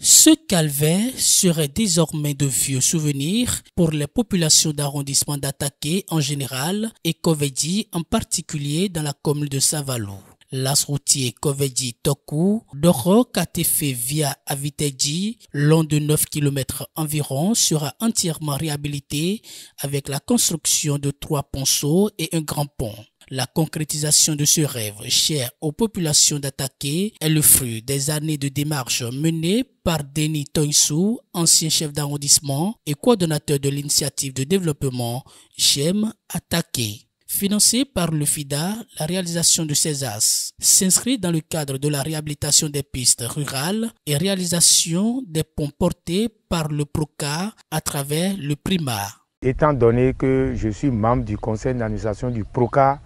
Ce calvaire serait désormais de vieux souvenirs pour les populations d'arrondissement d'Ataké en général et Kovedi en particulier dans la commune de Savalou. L'as routier Kovedi-Toku Doro Katefe via Aviteji, long de 9 km environ, sera entièrement réhabilité avec la construction de 3 ponceaux et un grand pont. La concrétisation de ce rêve, cher aux populations d'Ataké, est le fruit des années de démarches menées par Denis Toinsou, ancien chef d'arrondissement et coordonnateur de l'initiative de développement GEM Ataké. Financé par le FIDA, la réalisation de ces as s'inscrit dans le cadre de la réhabilitation des pistes rurales et réalisation des ponts portés par le PROCA à travers le PRIMA. Étant donné que je suis membre du conseil d'administration du PROCA,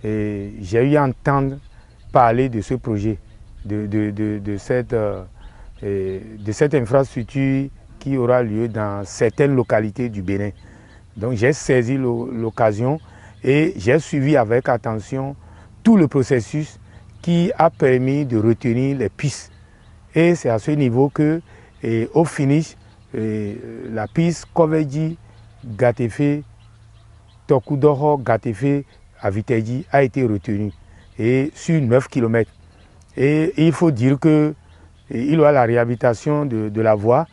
j'ai eu à entendre parler de ce projet, de cette infrastructure qui aura lieu dans certaines localités du Bénin. Donc j'ai saisi l'occasion et j'ai suivi avec attention tout le processus qui a permis de retenir les pistes. Et c'est à ce niveau que, au finish, la piste Kovedi, Gatefe, Tokudoro, Gatefe, Aviteji a été retenue et sur 9 km. Et il faut dire qu'il y aura la réhabilitation de la voie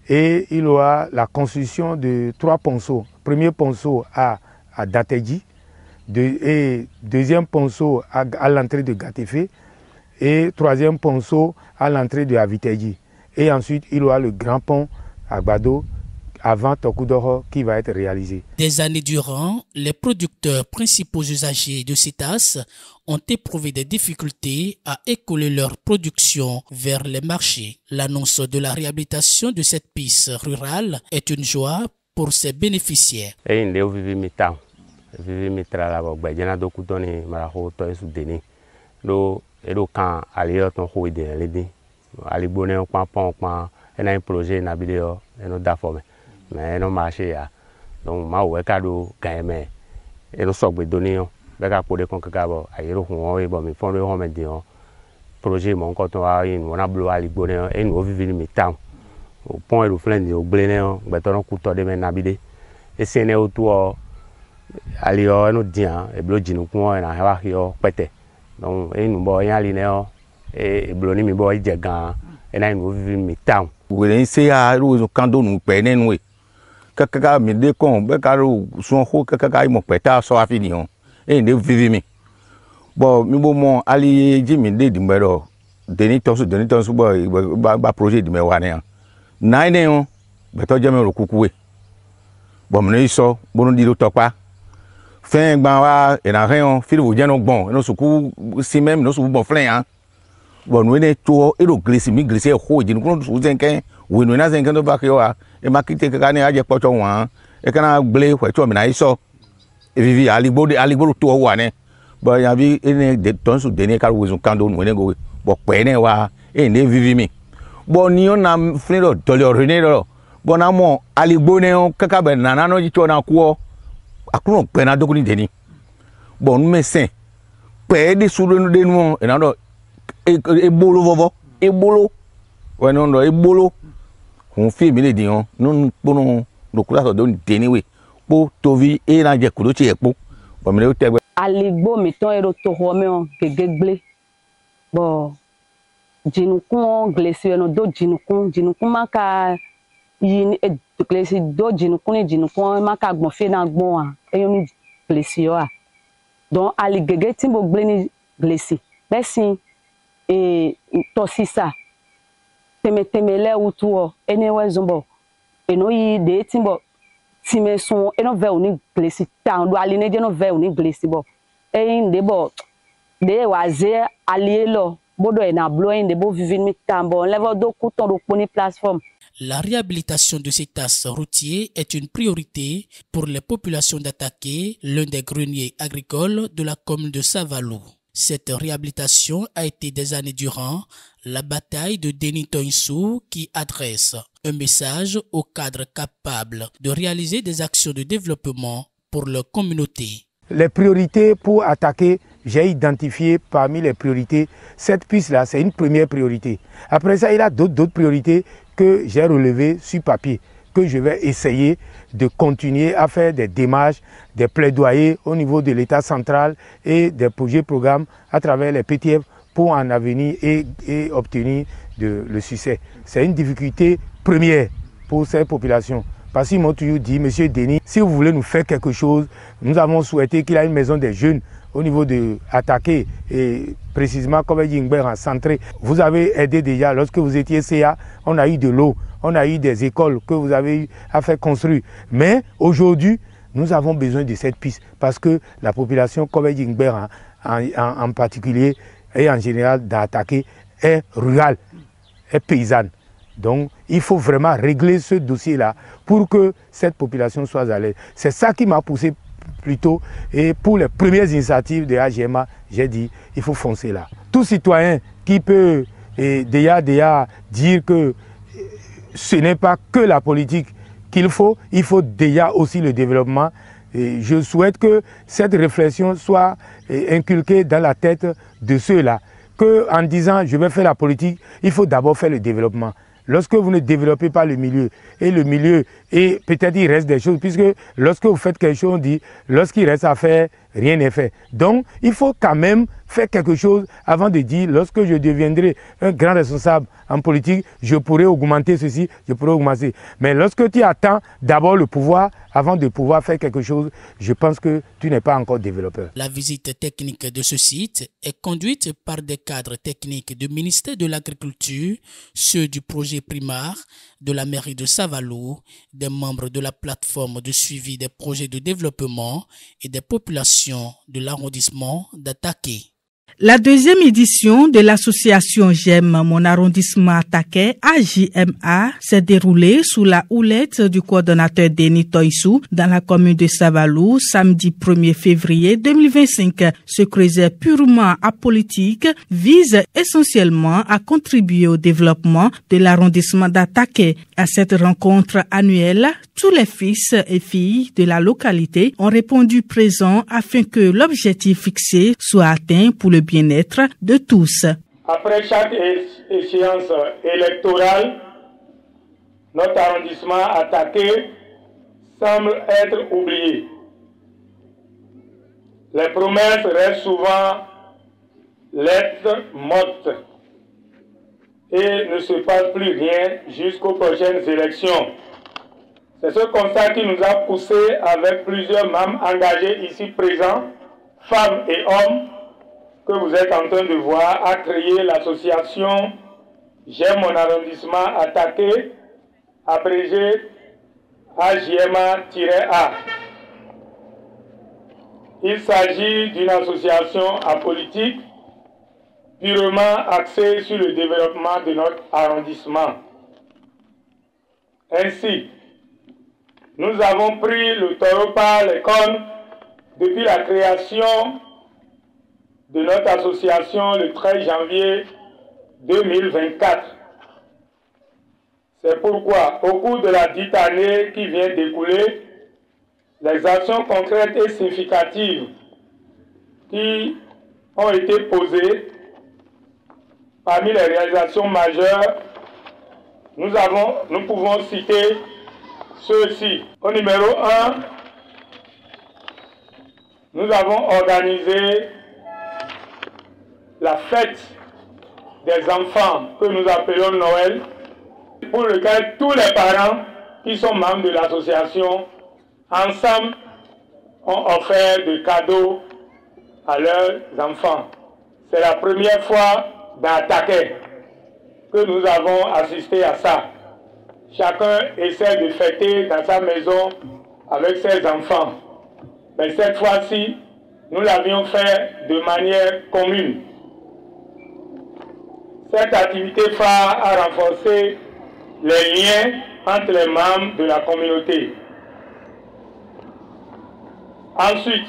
et il y aura la construction de 3 ponceaux. Premier ponceau à Dateji, et deuxième ponceau à l'entrée de Gatefe et troisième ponceau à l'entrée de Aviteji. Et ensuite, il y aura le grand pont à Gbado avant Tokudoro qui va être réalisé. Des années durant, les producteurs principaux usagers de CETAS ont éprouvé des difficultés à écouler leur production vers les marchés. L'annonce de la réhabilitation de cette piste rurale est une joie pour ses bénéficiaires. Mais non marché ya donc ma ouais cadeau gagne et no sogbe donné be ka pode kon kaka bo ayero hun o bo mi fon le ho me dion projet mon ko to a in wona blo ali gbone en o vivi mi town o pont e do flen o gblene o gbe to no ku to de me nabide e sene o to ali o no dian e blo jinu kun o na ha yo pete donc en bo yan ali ne o e blo ni mi bo je gan e na o vivi mi town we se ya ro kando nu pe nenu e kaka mi de kon be ka ro sun ho kaka mo peta so afini on e de vivi mi bo mi bo mo ali ji mi de dimero Denis Toinsou ba projet di me wa ne na ne on be to je me ro kuku e bo mi so bo no di lo topa fin gba wa e na ren on fi wo je no gbon no suku si même no su bon flen han bon nous ne to e ro glisi mi glisi e ho ji no su zenken we no na zenken do ba yo a e ma kite ka ni aje poto wan e kana gble we to mi na iso e vivi aligbo to wa ne bo ya bi ene de Toinsou Denis ka wo zun kando no ne go bo pe ne wa e ne vivi mi bo ni on na frin do dole rene do bo na mo aligbo ne on kaka be na no ji to na ku akun pe na dokuni Denis bo nu mesen pe de su de nu e na do ebolo vovo ebolo we no ndo ebolo hun fi mi le di on no pono do kula so do Denis we po tovi e na je kudo ti epo bo mi le tegbe aligbo mi ton ero to ho me on gegegble bo jinukun glesi no do jinukun maka yin e glesi do jinukun maka gbon fe na gbon an eyo mi glesi yo a don aligege tin bo gble ni glesi besin e tosisa temele utuo ene wezombo eno yi de timbo time son eno ve oni glesi tan do ali ne je no ve oni glesi bo inde bo de waze ali lo bodo e na blo inde bo vivi mi tambo level do ku ton do poni plateforme. La réhabilitation de ces tasses routiers est une priorité pour les populations d'Ataké, l'un des greniers agricoles de la commune de Savalou. Cette réhabilitation a été des années durant la bataille de Denis Toinsou qui adresse un message aux cadres capables de réaliser des actions de développement pour leur communauté. Les priorités pour attaquer, j'ai identifié parmi les priorités, cette piste-là, c'est une première priorité. Après ça, il y a d'autres priorités que j'ai relevées sur papier, que je vais essayer de continuer à faire des démarches, des plaidoyers au niveau de l'État central et des projets-programmes à travers les PTF pour en avenir et obtenir le succès. C'est une difficulté première pour ces populations. Parce qu'ils m'ont toujours dit, Monsieur Denis, si vous voulez nous faire quelque chose, nous avons souhaité qu'il y ait une maison des jeunes au niveau de Attaqué et précisément comme en centré. Vous avez aidé déjà, lorsque vous étiez CA, on a eu de l'eau, on a eu des écoles que vous avez eu à faire construire. Mais aujourd'hui, nous avons besoin de cette piste parce que la population comme en particulier et en général d'Attaqué est rurale, est paysanne. Donc, il faut vraiment régler ce dossier-là pour que cette population soit à l'aise. C'est ça qui m'a poussé plutôt. Et pour les premières initiatives de AGMA, j'ai dit, il faut foncer là. Tout citoyen qui peut déjà dire que ce n'est pas que la politique qu'il faut, il faut déjà aussi le développement. Et je souhaite que cette réflexion soit inculquée dans la tête de ceux-là. Qu'en disant, je vais faire la politique, il faut d'abord faire le développement. Lorsque vous ne développez pas le milieu, et peut-être il reste des choses, puisque lorsque vous faites quelque chose, on dit, lorsqu'il reste à faire, rien n'est fait. Donc, il faut quand même faire quelque chose avant de dire, lorsque je deviendrai un grand responsable en politique, je pourrai augmenter ceci, je pourrai augmenter. Mais lorsque tu attends d'abord le pouvoir, avant de pouvoir faire quelque chose, je pense que tu n'es pas encore développeur. La visite technique de ce site est conduite par des cadres techniques du ministère de l'Agriculture, ceux du projet Primar, de la mairie de Savalou, des membres de la plateforme de suivi des projets de développement et des populations de l'arrondissement d'Attaqué. La deuxième édition de l'association J'aime mon arrondissement Attaqué, AJMA, s'est déroulée sous la houlette du coordonnateur Denis Toinsou dans la commune de Savalou samedi 1er février 2025. Ce creuset purement apolitique vise essentiellement à contribuer au développement de l'arrondissement d'Attaqué. À cette rencontre annuelle, tous les fils et filles de la localité ont répondu présents afin que l'objectif fixé soit atteint pour le bien-être de tous. Après chaque échéance électorale, notre arrondissement Attaqué semble être oublié. Les promesses restent souvent lettres mortes et ne se passe plus rien jusqu'aux prochaines élections. C'est ce constat qui nous a poussés avec plusieurs membres engagés ici présents, femmes et hommes, que vous êtes en train de voir, à créer l'association J'aime mon arrondissement Attaqué, abrégé AJMA-A. Il s'agit d'une association apolitique purement axée sur le développement de notre arrondissement. Ainsi, nous avons pris le taureau par les cornes depuis la création de notre association le 13 janvier 2024. C'est pourquoi, au cours de la dite année qui vient d'écouler, les actions concrètes et significatives qui ont été posées, parmi les réalisations majeures, nous pouvons citer ceux-ci. Au numéro 1, nous avons organisé la fête des enfants que nous appelons Noël, pour lequel tous les parents qui sont membres de l'association, ensemble, ont offert des cadeaux à leurs enfants. C'est la première fois d'Attaqué que nous avons assisté à ça. Chacun essaie de fêter dans sa maison avec ses enfants. Mais cette fois-ci, nous l'avions fait de manière commune. Cette activité phare a renforcé les liens entre les membres de la communauté. Ensuite,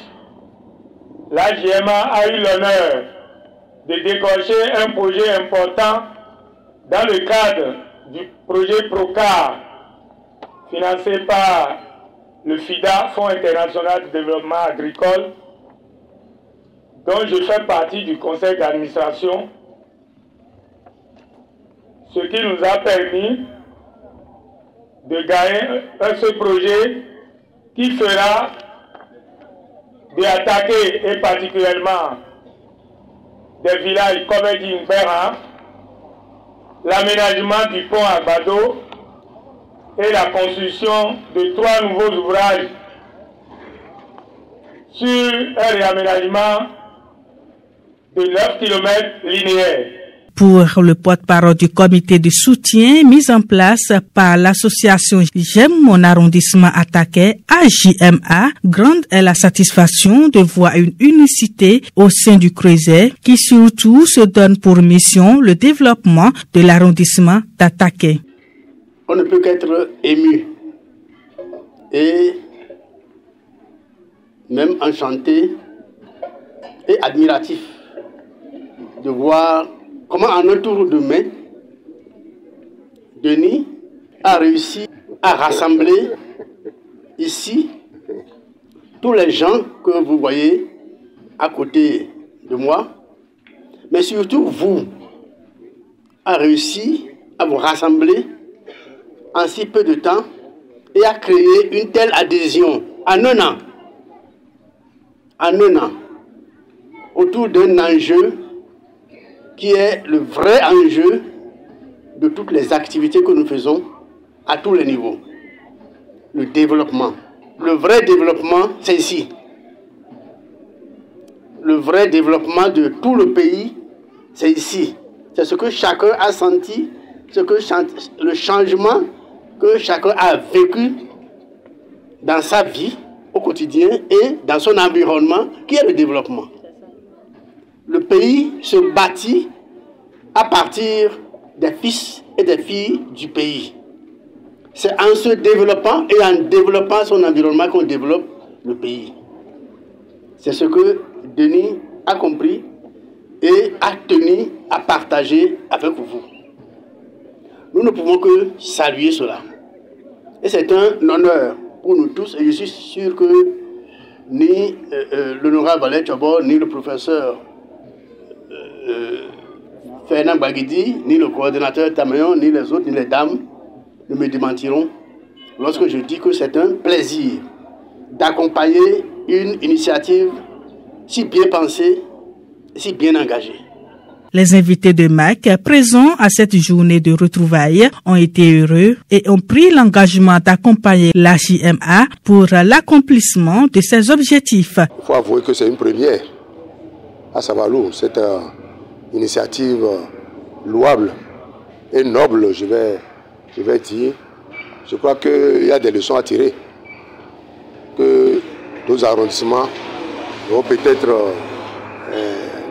l'AJMA a eu l'honneur de décrocher un projet important dans le cadre du projet PROCAR, financé par le FIDA, Fonds international de développement agricole, dont je fais partie du conseil d'administration, ce qui nous a permis de gagner ce projet qui fera d'attaquer, et particulièrement des villages comme Ngbera, l'aménagement du pont à Bado et la construction de 3 nouveaux ouvrages sur un réaménagement de 9 km linéaires. Pour le porte-parole du comité de soutien mis en place par l'association J'aime mon arrondissement attaqué, AJMA, grande est la satisfaction de voir une unicité au sein du Creuset qui surtout se donne pour mission le développement de l'arrondissement d'Attaqué. On ne peut qu'être ému et même enchanté et admiratif de voir comment en un tour de main, Denis a réussi à rassembler ici tous les gens que vous voyez à côté de moi, mais surtout vous, a réussi à vous rassembler en si peu de temps et à créer une telle adhésion en un an, autour d'un enjeu qui est le vrai enjeu de toutes les activités que nous faisons à tous les niveaux. Le développement. Le vrai développement, c'est ici. Le vrai développement de tout le pays, c'est ici. C'est ce que chacun a senti, le changement que chacun a vécu dans sa vie au quotidien et dans son environnement, qui est le développement. Le pays se bâtit à partir des fils et des filles du pays. C'est en se développant et en développant son environnement qu'on développe le pays. C'est ce que Denis a compris et a tenu à partager avec vous. Nous ne pouvons que saluer cela. Et c'est un honneur pour nous tous, et je suis sûr que ni l'honorable Valère Tchobor, ni le professeur Fernand Baguidi, ni le coordonnateur Tamayon, ni les autres, ni les dames ne me démentiront lorsque je dis que c'est un plaisir d'accompagner une initiative si bien pensée, si bien engagée. Les invités de MAC présents à cette journée de retrouvailles ont été heureux et ont pris l'engagement d'accompagner la JMA pour l'accomplissement de ses objectifs. Il faut avouer que c'est une première à Savalou, cette initiative louable et noble, je vais dire. Je crois qu'il y a des leçons à tirer, que nos arrondissements vont peut-être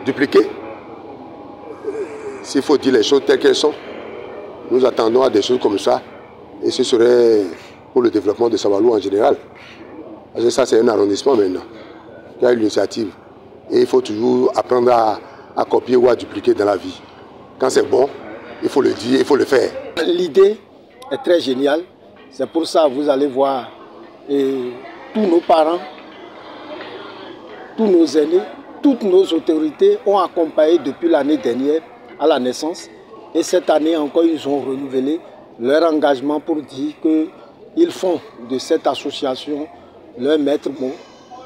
dupliquer. S'il faut dire les choses telles qu'elles sont, nous attendons à des choses comme ça, et ce serait pour le développement de Savalou en général. Parce que ça, c'est un arrondissement maintenant, qui a une initiative. Et il faut toujours apprendre à copier ou à dupliquer dans la vie. Quand c'est bon, il faut le dire, il faut le faire. L'idée est très géniale. C'est pour ça que vous allez voir tous nos parents, tous nos aînés, toutes nos autorités ont accompagné depuis l'année dernière à la naissance. Et cette année encore, ils ont renouvelé leur engagement pour dire qu'ils font de cette association leur maître mot.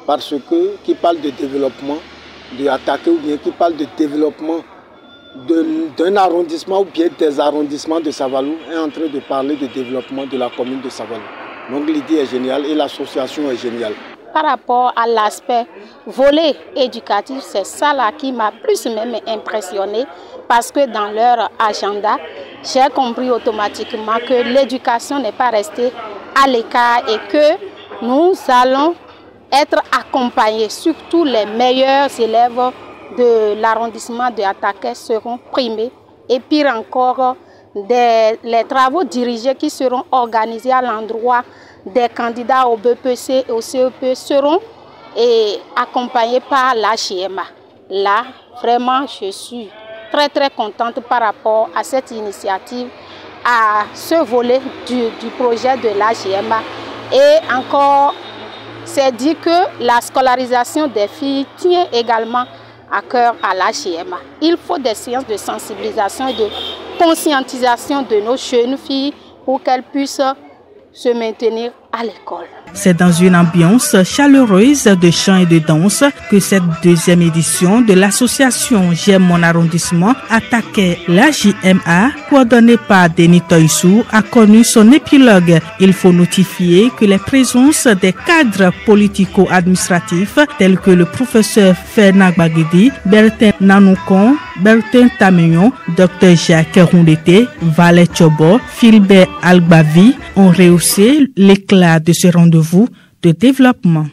Parce que qui parle de développement, de attaquer ou bien qui parle de développement d'un arrondissement ou bien des arrondissements de Savalou est en train de parler de développement de la commune de Savalou. Donc l'idée est géniale et l'association est géniale. Par rapport à l'aspect volet éducatif, c'est ça là qui m'a plus même impressionné parce que dans leur agenda, j'ai compris automatiquement que l'éducation n'est pas restée à l'écart et que nous allons être accompagnés, surtout les meilleurs élèves de l'arrondissement de Attaqué seront primés et pire encore, les travaux dirigés qui seront organisés à l'endroit des candidats au BPC et au CEP seront accompagnés par la JMA. Là, vraiment, je suis très contente par rapport à cette initiative, à ce volet du projet de la GMA. Et encore, c'est dit que la scolarisation des filles tient également à cœur à la GMA. Il faut des séances de sensibilisation et de conscientisation de nos jeunes filles pour qu'elles puissent se maintenir à l'école. C'est dans une ambiance chaleureuse de chant et de danse que cette deuxième édition de l'association J'aime mon arrondissement attaquait la JMA, coordonnée par Denis Toysou, a connu son épilogue. Il faut notifier que les présences des cadres politico-administratifs tels que le professeur Fernand Bagidi, Bertin Nanoukon, Bertin Tameyon, Dr Jacques Roundete, Valet Chobo, Philbert Albavi ont rehaussé l'éclat de ce rendez-vous de développement.